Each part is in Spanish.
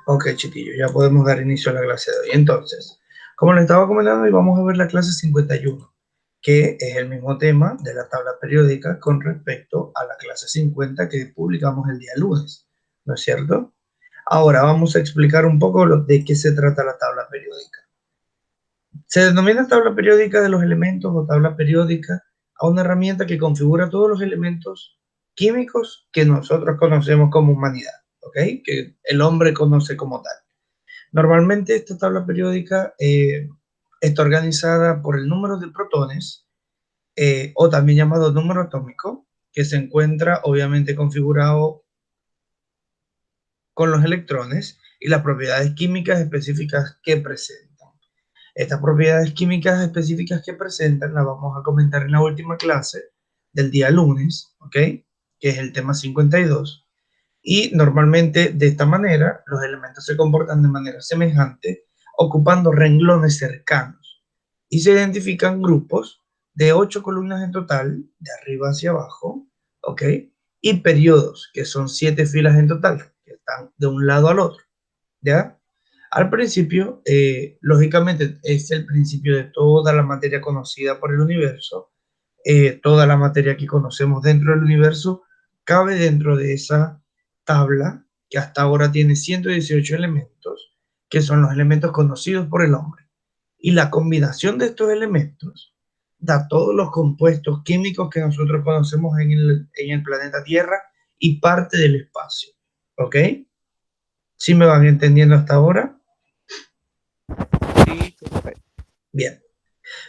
Ok, chiquillos, ya podemos dar inicio a la clase de hoy. Entonces, como les estaba comentando, hoy vamos a ver la clase 51, que es el mismo tema de la tabla periódica con respecto a la clase 50 que publicamos el día lunes, ¿no es cierto? Ahora vamos a explicar un poco de qué se trata la tabla periódica. Se denomina tabla periódica de los elementos o tabla periódica a una herramienta que configura todos los elementos químicos que nosotros conocemos como humanidad, ¿ok? Que el hombre conoce como tal. Normalmente esta tabla periódica está organizada por el número de protones o también llamado número atómico, que se encuentra obviamente configurado con los electrones y las propiedades químicas específicas que presentan. Estas propiedades químicas específicas que presentan las vamos a comentar en la última clase del día lunes, ¿ok? Que es el tema 52. Y normalmente de esta manera los elementos se comportan de manera semejante, ocupando renglones cercanos. Y se identifican grupos de 8 columnas en total, de arriba hacia abajo, ¿ok? Y periodos, que son 7 filas en total, que están de un lado al otro, ¿ya? Al principio, lógicamente, es el principio de toda la materia conocida por el universo. Toda la materia que conocemos dentro del universo cabe dentro de esa tabla que hasta ahora tiene 118 elementos, que son los elementos conocidos por el hombre. Y la combinación de estos elementos da todos los compuestos químicos que nosotros conocemos en el planeta Tierra y parte del espacio. ¿Ok? ¿Sí me van entendiendo hasta ahora? Sí, perfecto. Bien.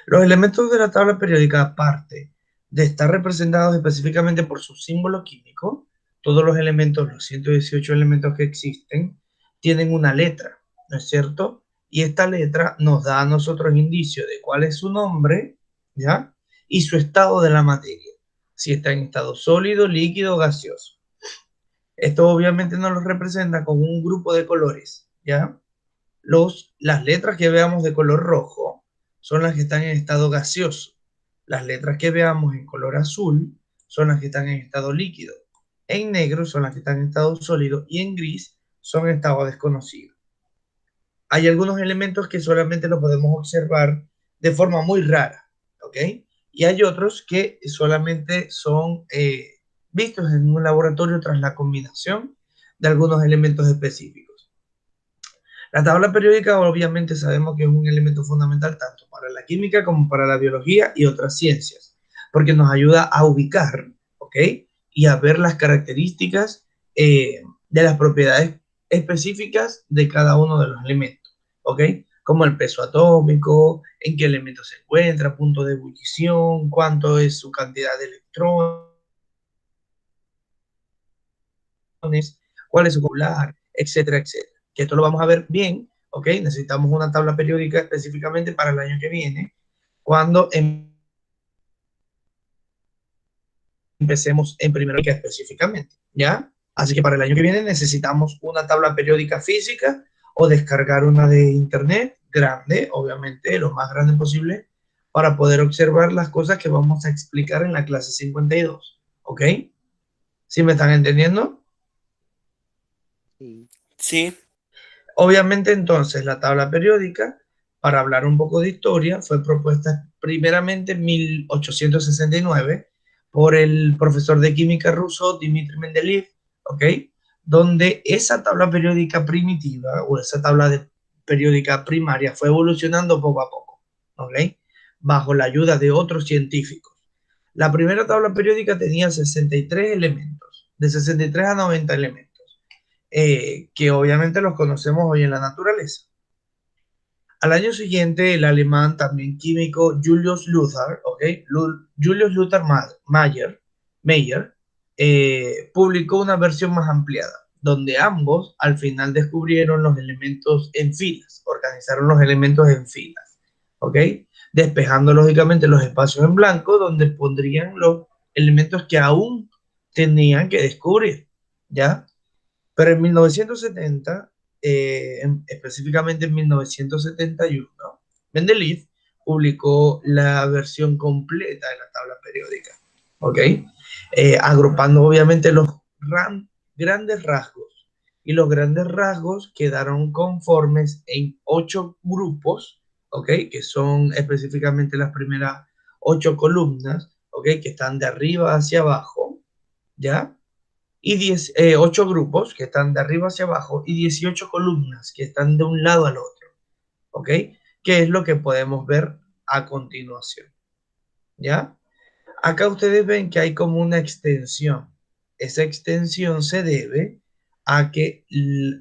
Los elementos de la tabla periódica, aparte de estar representados específicamente por su símbolo químico, todos los elementos, los 118 elementos que existen, tienen una letra, ¿no es cierto? Y esta letra nos da a nosotros indicio de cuál es su nombre, ¿ya? Y su estado de la materia, si está en estado sólido, líquido o gaseoso. Esto obviamente nos lo representa con un grupo de colores, ¿ya? Las letras que veamos de color rojo son las que están en estado gaseoso. Las letras que veamos en color azul son las que están en estado líquido. En negro son las que están en estado sólido y en gris son en estado desconocido. Hay algunos elementos que solamente los podemos observar de forma muy rara, ¿ok? Y hay otros que solamente son vistos en un laboratorio tras la combinación de algunos elementos específicos. La tabla periódica obviamente sabemos que es un elemento fundamental tanto para la química como para la biología y otras ciencias, porque nos ayuda a ubicar, ¿ok? Y a ver las características de las propiedades específicas de cada uno de los elementos, ¿ok? Como el peso atómico, en qué elemento se encuentra, punto de ebullición, cuánto es su cantidad de electrones, cuál es su molar, etcétera, etcétera. Que esto lo vamos a ver bien, ¿ok? Necesitamos una tabla periódica específicamente para el año que viene, cuando empecemos en primero específicamente, ¿ya? Así que para el año que viene necesitamos una tabla periódica física o descargar una de internet grande, obviamente, lo más grande posible, para poder observar las cosas que vamos a explicar en la clase 52, ¿ok? ¿Sí me están entendiendo? Sí. Sí, Obviamente entonces la tabla periódica, para hablar un poco de historia, fue propuesta primeramente en 1869 por el profesor de química ruso Dmitry Mendeleev, ¿ok? Donde esa tabla periódica primitiva o esa periódica primaria fue evolucionando poco a poco, ¿ok? Bajo la ayuda de otros científicos. La primera tabla periódica tenía 63 elementos, de 63 a 90 elementos que obviamente los conocemos hoy en la naturaleza. Al año siguiente, el alemán también químico Julius Luther, ¿okay? Julius Luther Mayer publicó una versión más ampliada, donde ambos al final descubrieron los elementos en filas, organizaron los elementos en filas, ¿ok? Despejando lógicamente los espacios en blanco donde pondrían los elementos que aún tenían que descubrir, ¿ya? Pero en 1970, específicamente en 1971, Mendeleev publicó la versión completa de la tabla periódica, ¿ok? Agrupando obviamente los grandes rasgos y los grandes rasgos quedaron conformes en 8 grupos, ¿ok? Que son específicamente las primeras 8 columnas, ¿ok? Que están de arriba hacia abajo, ¿ya? Y 8 grupos que están de arriba hacia abajo y 18 columnas que están de un lado al otro, ¿ok? Que es lo que podemos ver a continuación, ¿ya? Acá ustedes ven que hay como una extensión. Esa extensión se debe a que,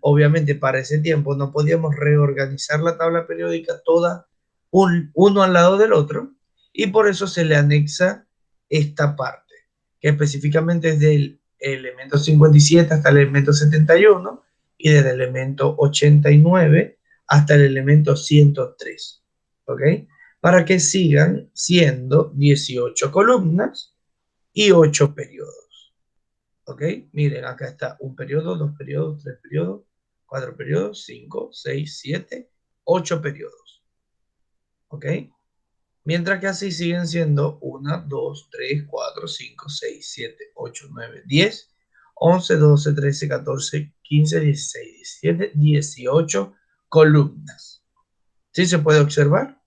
obviamente, para ese tiempo no podíamos reorganizar la tabla periódica toda uno al lado del otro, y por eso se le anexa esta parte, que específicamente es del elemento 57 hasta el elemento 71 y del elemento 89 hasta el elemento 103. ¿Ok? Para que sigan siendo 18 columnas y 8 periodos. ¿Ok? Miren, acá está un periodo, dos periodos, tres periodos, cuatro periodos, 5, 6, 7, 8 periodos. ¿Ok? Mientras que así siguen siendo 1, 2, 3, 4, 5, 6, 7, 8, 9, 10, 11, 12, 13, 14, 15, 16, 17, 18 columnas. ¿Sí se puede observar?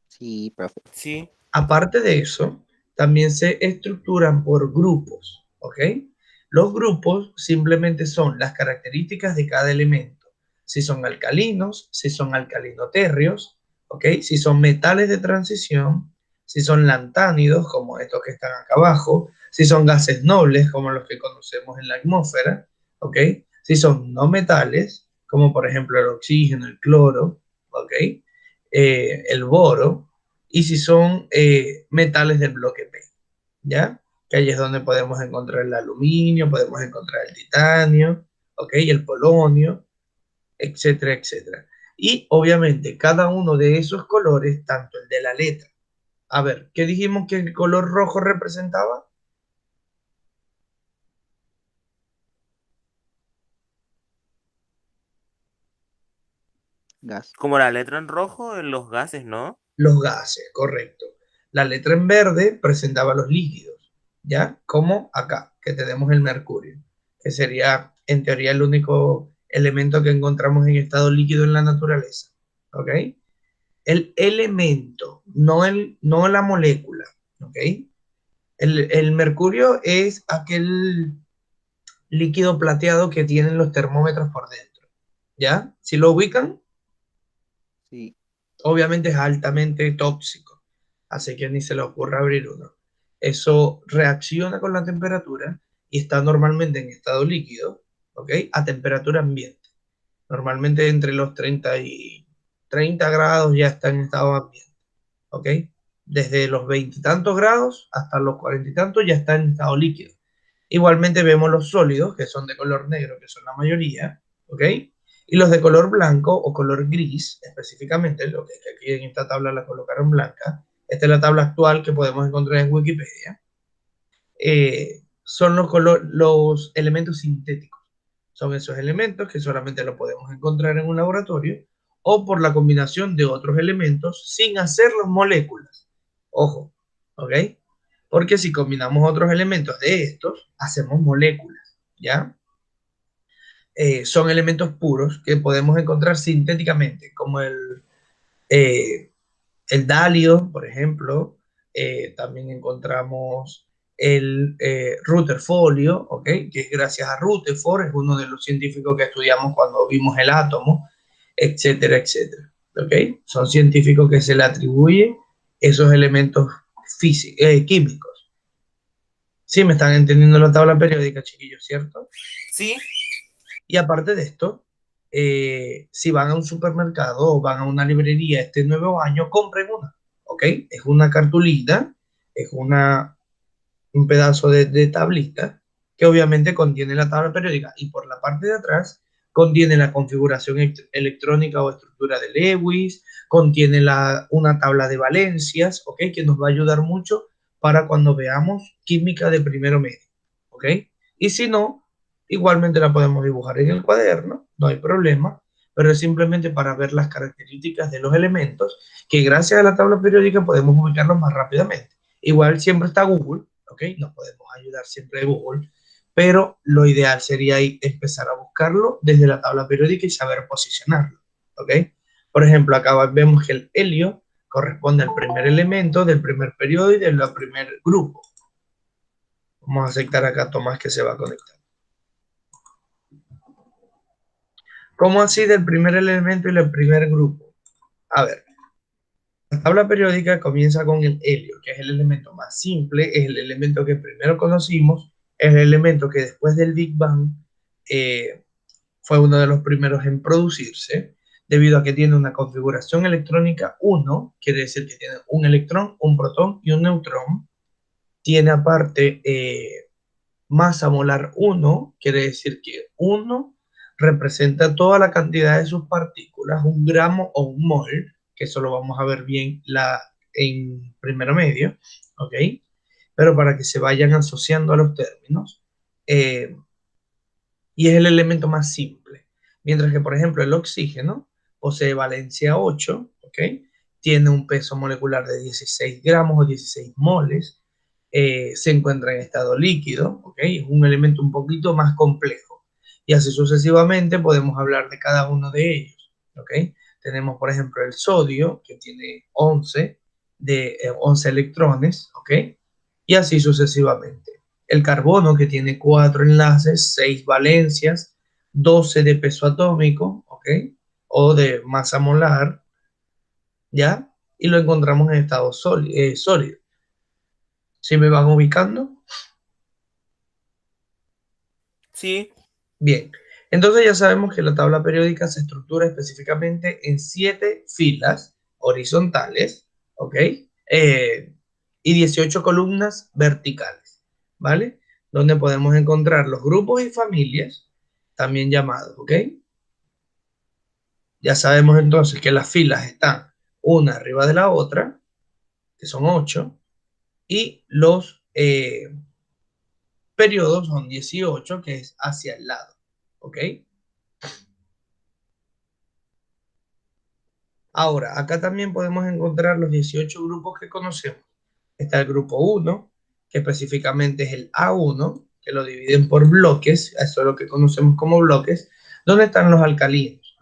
Sí, profe. Sí. Aparte de eso, también se estructuran por grupos, ¿ok? Los grupos simplemente son las características de cada elemento. Si son alcalinos, si son alcalinotérreos, ¿ok? Si son metales de transición, si son lantánidos, como estos que están acá abajo, si son gases nobles, como los que conocemos en la atmósfera, ¿ok? Si son no metales, como por ejemplo el oxígeno, el cloro, ¿ok? El boro, y si son metales del bloque P, ¿ya? Que ahí es donde podemos encontrar el aluminio, podemos encontrar el titanio, ¿ok? El polonio, etcétera, etcétera. Y obviamente cada uno de esos colores, tanto el de la letra. A ver, ¿qué dijimos que el color rojo representaba? Gas. Como la letra en rojo en los gases, ¿no? Los gases, correcto. La letra en verde presentaba los líquidos, ¿ya? Como acá, que tenemos el mercurio, que sería en teoría el único elemento que encontramos en estado líquido en la naturaleza, ¿ok? El elemento, no la molécula, ¿ok? El mercurio es aquel líquido plateado que tienen los termómetros por dentro, ¿ya? Si lo ubican, Sí. obviamente es altamente tóxico, así que ni se le ocurra abrir uno. Eso reacciona con la temperatura y está normalmente en estado líquido, ¿ok? A temperatura ambiente. Normalmente entre los 30 y 30 grados ya está en estado ambiente, ¿ok? Desde los 20 y tantos grados hasta los 40 y tantos ya está en estado líquido. Igualmente vemos los sólidos, que son de color negro, que son la mayoría, ¿ok? Y los de color blanco o color gris, específicamente, lo que aquí en esta tabla la colocaron blanca, esta es la tabla actual que podemos encontrar en Wikipedia, son los elementos sintéticos. Son esos elementos que solamente lo podemos encontrar en un laboratorio o por la combinación de otros elementos sin hacerlos moléculas. Ojo, ¿ok? Porque si combinamos otros elementos de estos, hacemos moléculas, ¿ya? Son elementos puros que podemos encontrar sintéticamente, como eh, el dalio, por ejemplo. También encontramos el Rutherfolio, ¿ok? Que es gracias a Rutherford, es uno de los científicos que estudiamos cuando vimos el átomo, etcétera, etcétera. ¿Ok? Son científicos que se le atribuyen esos elementos químicos. Sí, me están entendiendo la tabla periódica, chiquillos, ¿cierto? Sí. Y aparte de esto, si van a un supermercado o van a una librería este nuevo año, compren una, ¿ok? Es una cartulina, es un pedazo de tablita que obviamente contiene la tabla periódica y por la parte de atrás contiene la configuración electrónica o estructura de Lewis, contiene una tabla de valencias, ¿ok? Que nos va a ayudar mucho para cuando veamos química de primero medio, ¿ok? Y si no, igualmente la podemos dibujar en el cuaderno, no hay problema, pero es simplemente para ver las características de los elementos que gracias a la tabla periódica podemos ubicarlos más rápidamente. Igual siempre está Google, ¿ok? Nos podemos ayudar siempre de Google pero lo ideal sería empezar a buscarlo desde la tabla periódica y saber posicionarlo, ¿ok? Por ejemplo, acá vemos que el helio corresponde al primer elemento del primer periodo y del primer grupo. Vamos a aceptar acá a Tomás que se va a conectar. ¿Cómo así del primer elemento y del primer grupo? A ver, la tabla periódica comienza con el helio, que es el elemento más simple, es el elemento que primero conocimos, es el elemento que después del Big Bang fue uno de los primeros en producirse, debido a que tiene una configuración electrónica 1, quiere decir que tiene un electrón, un protón y un neutrón. Tiene aparte masa molar 1, quiere decir que 1 representa toda la cantidad de sus partículas, un gramo o un mol, que eso lo vamos a ver bien en primero medio, ¿ok? Pero para que se vayan asociando a los términos, y es el elemento más simple. Mientras que, por ejemplo, el oxígeno posee valencia 8, ¿ok? Tiene un peso molecular de 16 gramos o 16 moles, se encuentra en estado líquido, ¿ok? Es un elemento un poquito más complejo. Y así sucesivamente podemos hablar de cada uno de ellos, ¿ok? Tenemos, por ejemplo, el sodio, que tiene 11 electrones, ¿ok? Y así sucesivamente. El carbono, que tiene 4 enlaces, 6 valencias, 12 de peso atómico, ¿ok? O de masa molar, ¿ya? Y lo encontramos en estado sólido. ¿Sí me van ubicando? Sí, Bien. Entonces ya sabemos que la tabla periódica se estructura específicamente en 7 filas horizontales, ¿ok? Y 18 columnas verticales, ¿vale? Donde podemos encontrar los grupos y familias, también llamados, ¿ok? Ya sabemos entonces que las filas están una arriba de la otra, que son 8, y los periodos son 18, que es hacia el lado, ¿ok? Ahora, acá también podemos encontrar los 18 grupos que conocemos. Está el grupo 1, que específicamente es el A1, que lo dividen por bloques, eso es lo que conocemos como bloques, donde están los alcalinos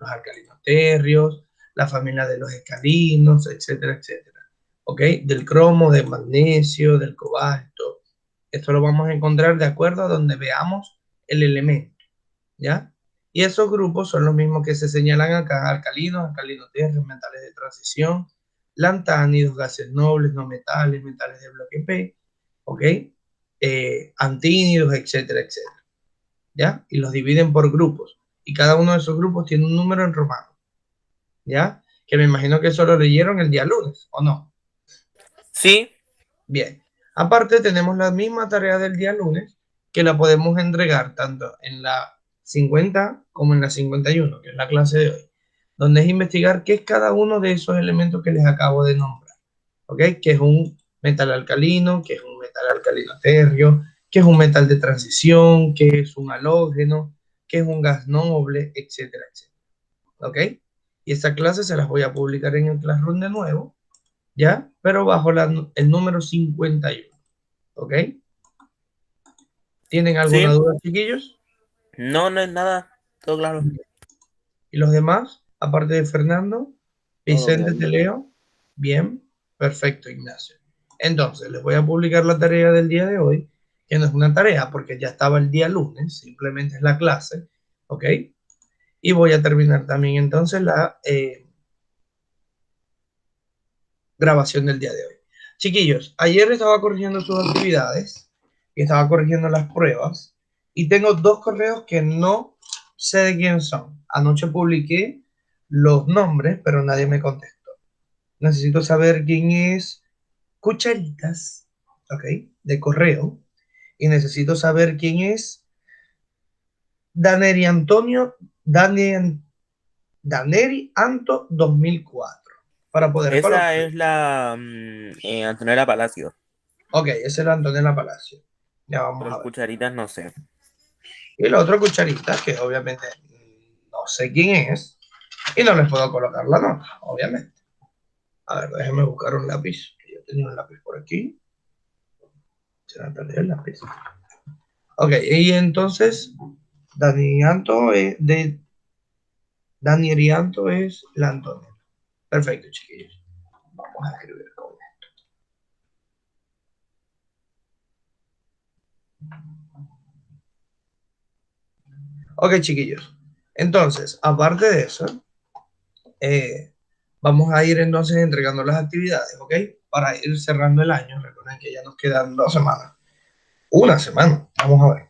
tercios, la familia de los escalinos, etcétera, etcétera. ¿Ok? Del cromo, del magnesio, del cobalto. Esto lo vamos a encontrar de acuerdo a donde veamos el elemento, ¿ya? Y esos grupos son los mismos que se señalan acá: alcalinos, alcalinos tierras, metales de transición, lantánidos, gases nobles, no metales, metales de bloque P, ¿ok? Antínidos, etcétera, etcétera, ¿ya? Y los dividen por grupos. Y cada uno de esos grupos tiene un número en romano, ¿ya? Que me imagino que eso lo leyeron el día lunes, ¿o no? sí. Bien. Aparte, tenemos la misma tarea del día lunes, que la podemos entregar tanto en la 50 como en la 51, que es la clase de hoy, donde es investigar qué es cada uno de esos elementos que les acabo de nombrar, ¿ok? Que es un metal alcalino, que es un metal alcalino tercio, que es un metal de transición, que es un halógeno, que es un gas noble, etcétera, etcétera, ¿ok? Y esta clase se las voy a publicar en el Classroom de nuevo, ¿ya? Pero bajo el número 51, ¿ok? ¿Tienen alguna Sí, duda, chiquillos? no, no es nada, todo claro. ¿Y los demás? Aparte de Fernando, Todo Vicente, te clarito. leo. Bien, perfecto, Ignacio. Entonces, les voy a publicar la tarea del día de hoy, que no es una tarea porque ya estaba el día lunes, simplemente es la clase, ¿ok? Y voy a terminar también entonces la grabación del día de hoy. Chiquillos, ayer estaba corrigiendo sus actividades y estaba corrigiendo las pruebas y tengo dos correos que no sé de quién son. Anoche publiqué los nombres, pero nadie me contestó. Necesito saber quién es Cucharitas, ¿ok? De correo. Y necesito saber quién es Daneri Antonio, Daneri Anto 2004, para poder Esa colocar. es la Antonella Palacio, Ok, ese era Antonella Palacio. Ya vamos pero a el ver. Cucharitas no sé. Y el otro cucharita, que obviamente no sé quién es, y no les puedo colocar la nota, obviamente. A ver, déjenme buscar un lápiz, que yo tenía un lápiz por aquí. Se me perdió el lápiz. Ok, y entonces, Dani Rianto es la Antonia. Perfecto, chiquillos. Vamos a escribir con esto. Ok, chiquillos. Entonces, aparte de eso, vamos a ir entonces entregando las actividades, ¿ok? Para ir cerrando el año. Recuerden que ya nos quedan 2 semanas. Una semana. Vamos a ver.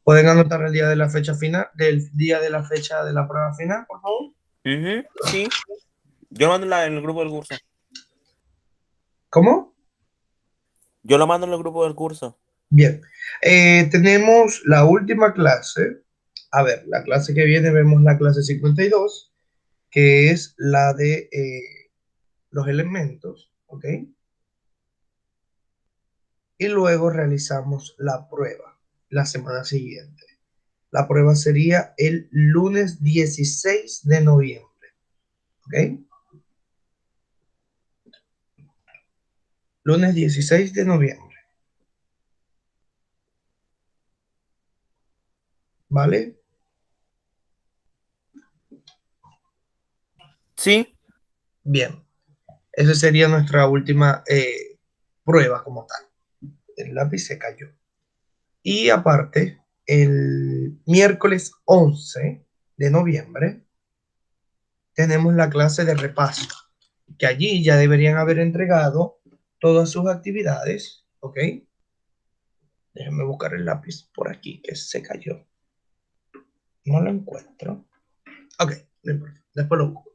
¿Pueden anotar el día de la fecha final, del día de la fecha de la prueba final, por favor? Ujú, sí. Yo lo mando en el grupo del curso. ¿Cómo? Yo lo mando en el grupo del curso. Bien. Tenemos la última clase. A ver, la clase que viene vemos la clase 52, que es la de los elementos, ¿ok? Y luego realizamos la prueba la semana siguiente. La prueba sería el lunes 16 de noviembre, ¿ok? Lunes 16 de noviembre, ¿vale? Sí. Bien, esa sería nuestra última prueba como tal. El lápiz se cayó. Y aparte, el miércoles 11 de noviembre tenemos la clase de repaso, que allí ya deberían haber entregado todas sus actividades, ¿ok? Déjenme buscar el lápiz por aquí, que se cayó. No lo encuentro. Ok, no importa, después lo busco.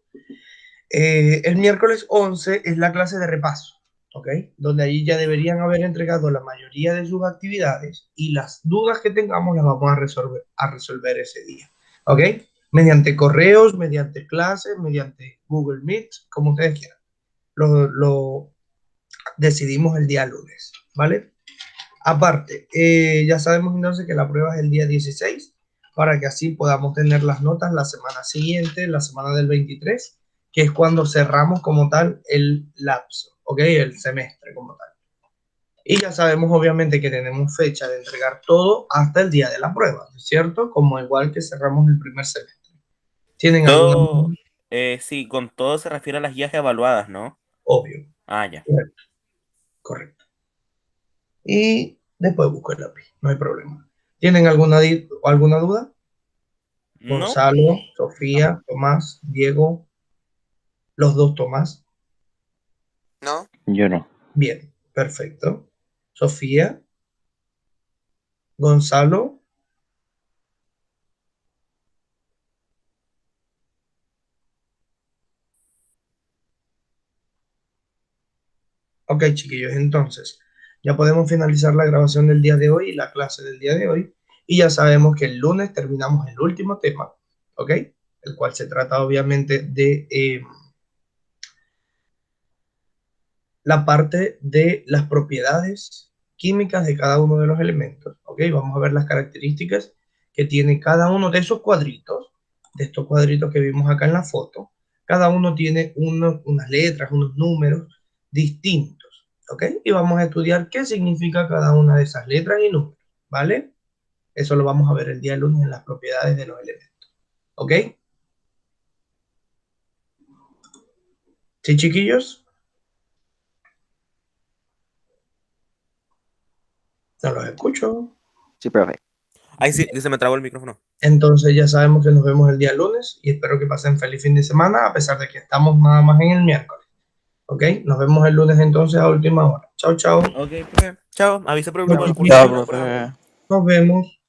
El miércoles 11 es la clase de repaso, ¿ok? Donde allí ya deberían haber entregado la mayoría de sus actividades y las dudas que tengamos las vamos a resolver ese día, ¿ok? Mediante correos, mediante clases, mediante Google Meet, como ustedes quieran. Lo decidimos el día lunes, ¿vale? Aparte, ya sabemos entonces que la prueba es el día 16, para que así podamos tener las notas la semana siguiente, la semana del 23, que es cuando cerramos como tal el lapso, ¿ok? El semestre como tal. Y ya sabemos obviamente que tenemos fecha de entregar todo hasta el día de la prueba, ¿cierto? Como igual que cerramos el primer semestre. ¿Tienen alguna Todo, duda? sí, con todo se refiere a las guías evaluadas, ¿no? Obvio. Ah, ya. Correcto. Correcto. Y después busco el lápiz, no hay problema. ¿Tienen alguna duda? ¿No? Gonzalo, Sofía, Tomás, Diego, los dos Tomás. ¿No? Yo no. Bien, perfecto. Sofía, Gonzalo. Ok, chiquillos, entonces ya podemos finalizar la grabación del día de hoy y la clase del día de hoy. Y ya sabemos que el lunes terminamos el último tema, ¿ok? El cual se trata obviamente de la parte de las propiedades químicas de cada uno de los elementos, ¿ok? Vamos a ver las características que tiene cada uno de esos cuadritos, de estos cuadritos que vimos acá en la foto. Cada uno tiene unas letras, unos números distintos, ¿ok? Y vamos a estudiar qué significa cada una de esas letras y números, ¿vale? Eso lo vamos a ver el día lunes en las propiedades de los elementos, ¿ok? ¿Sí, chiquillos? No los escucho. Sí, profe. Ahí sí, se me trabó el micrófono. Entonces ya sabemos que nos vemos el día lunes y espero que pasen feliz fin de semana a pesar de que estamos nada más en el miércoles. ¿Ok? Nos vemos el lunes entonces a última hora. Chao, chao. Ok, profe. Chao. Avisa por el Chao, grupo del curso. chiquillos. Chao, Si no fuera algo. profe. Nos vemos.